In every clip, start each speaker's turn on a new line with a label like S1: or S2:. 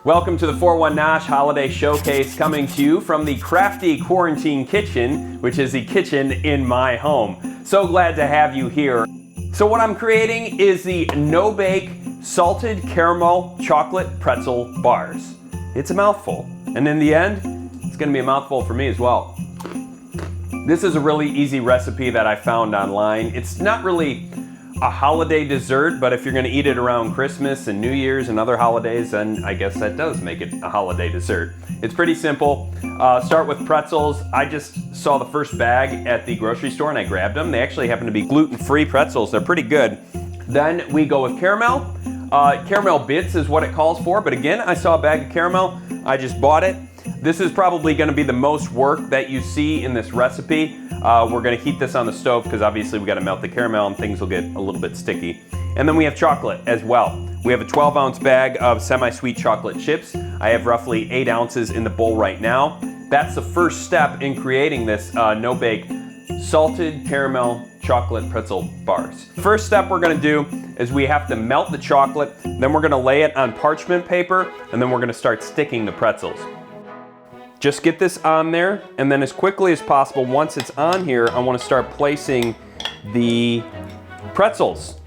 S1: Welcome to the 4-1 Nosh Holiday Showcase, coming to you from the Crafty Quarantine Kitchen, which is the kitchen in my home. So glad to have you here. So what I'm creating is the no-bake salted caramel chocolate pretzel bars. It's a mouthful, and in the end, it's gonna be a mouthful for me as well. This is a really easy recipe that I found online. It's not really a holiday dessert, but if you're gonna eat it around Christmas and New Year's and other holidays, then I guess that does make it a holiday dessert. It's pretty simple. Start with pretzels. I just saw the first bag at the grocery store and I grabbed them. They actually happen to be gluten-free pretzels. They're pretty good. Then we go with caramel. Caramel bits is what it calls for, but again, I saw a bag of caramel. I just bought it. This is probably gonna be the most work that you see in this recipe. We're gonna heat this on the stove because obviously we gotta melt the caramel and things will get a little bit sticky. And then we have chocolate as well. We have a 12-ounce bag of semi-sweet chocolate chips. I have roughly 8 ounces in the bowl right now. That's the first step in creating this no-bake salted caramel chocolate pretzel bars. First step we're gonna do is we have to melt the chocolate, then we're gonna lay it on parchment paper, and then we're gonna start sticking the pretzels. Just get this on there, and then as quickly as possible, once it's on here, I want to start placing the pretzels.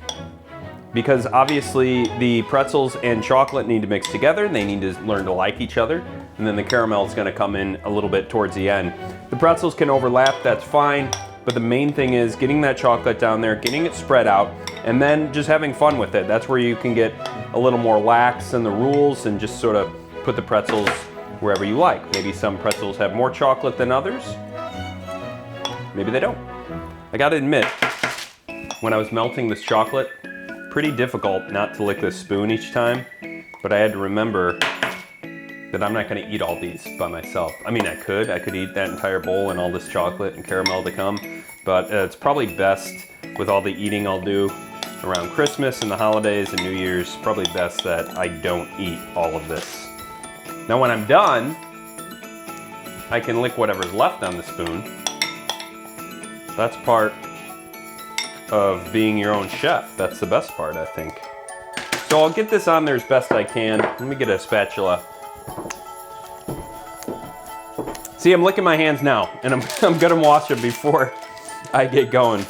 S1: Because obviously the pretzels and chocolate need to mix together, and they need to learn to like each other, and then the caramel is going to come in a little bit towards the end. The pretzels can overlap, that's fine, but the main thing is getting that chocolate down there, getting it spread out, and then just having fun with it. That's where you can get a little more lax in the rules and just sort of put the pretzels wherever you like. Maybe some pretzels have more chocolate than others. Maybe they don't. I gotta admit, when I was melting this chocolate, pretty difficult not to lick this spoon each time, but I had to remember that I'm not gonna eat all these by myself. I mean, I could eat that entire bowl and all this chocolate and caramel to come, but it's probably best with all the eating I'll do around Christmas and the holidays and New Year's, probably best that I don't eat all of this. Now when I'm done, I can lick whatever's left on the spoon. That's part of being your own chef. That's the best part, I think. So I'll get this on there as best I can. Let me get a spatula. See, I'm licking my hands now, and I'm gonna wash them before I get going.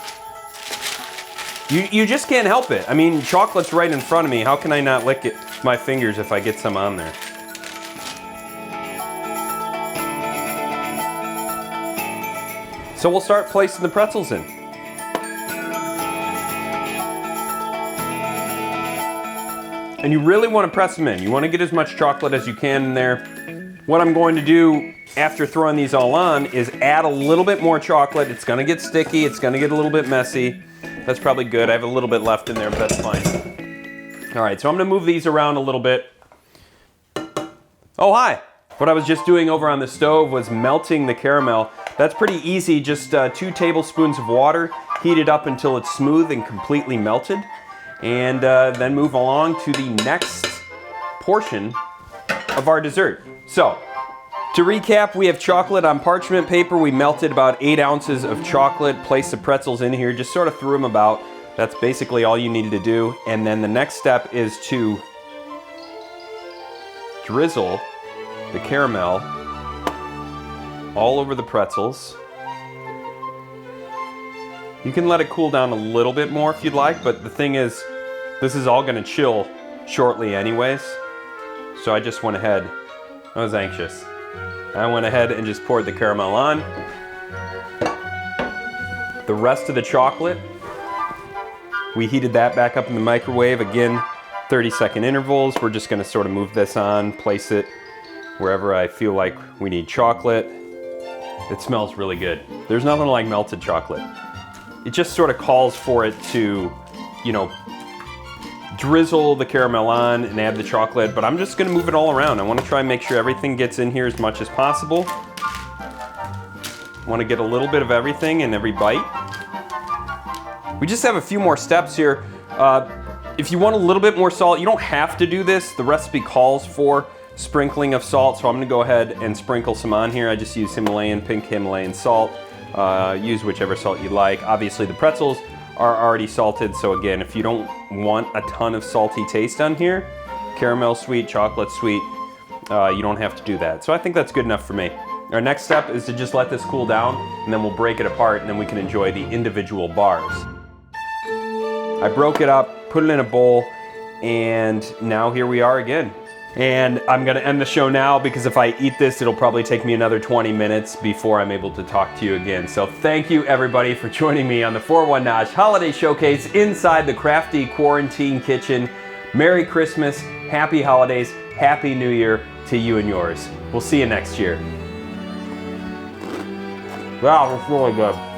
S1: You just can't help it. I mean, chocolate's right in front of me. How can I not lick my fingers if I get some on there? So we'll start placing the pretzels in. And you really want to press them in. You want to get as much chocolate as you can in there. What I'm going to do after throwing these all on is add a little bit more chocolate. It's going to get sticky. It's going to get a little bit messy. That's probably good. I have a little bit left in there, but that's fine. All right, so I'm going to move these around a little bit. Oh, hi. What I was just doing over on the stove was melting the caramel. That's pretty easy, just 2 tablespoons of water, heat it up until it's smooth and completely melted, and then move along to the next portion of our dessert. So, to recap, we have chocolate on parchment paper. We melted about 8 ounces of chocolate, placed the pretzels in here, just sort of threw them about. That's basically all you needed to do. And then the next step is to drizzle the caramel all over the pretzels. You can let it cool down a little bit more if you'd like, but the thing is, this is all gonna chill shortly anyways. So I just went ahead, I was anxious. I went ahead and just poured the caramel on. The rest of the chocolate, we heated that back up in the microwave. Again, 30-second intervals. We're just gonna sort of move this on, place it wherever I feel like we need chocolate. It smells really good. There's nothing like melted chocolate. It just sort of calls for it to, you know, drizzle the caramel on and add the chocolate, but I'm just gonna move it all around. I wanna try and make sure everything gets in here as much as possible. I wanna get a little bit of everything in every bite. We just have a few more steps here. If you want a little bit more salt, you don't have to do this. The recipe calls for sprinkling of salt, so I'm gonna go ahead and sprinkle some on here. I just use pink Himalayan salt. Use whichever salt you like. Obviously the pretzels are already salted, so again, if you don't want a ton of salty taste on here, caramel sweet, chocolate sweet, you don't have to do that. So I think that's good enough for me. Our next step is to just let this cool down, and then we'll break it apart, and then we can enjoy the individual bars. I broke it up, put it in a bowl, and now here we are again. And I'm gonna end the show now because if I eat this, it'll probably take me another 20 minutes before I'm able to talk to you again. So thank you everybody for joining me on the 4-1 Nosh Holiday Showcase inside the Crafty Quarantine Kitchen. Merry Christmas, Happy Holidays, Happy New Year to you and yours. We'll see you next year. Wow, that's really good.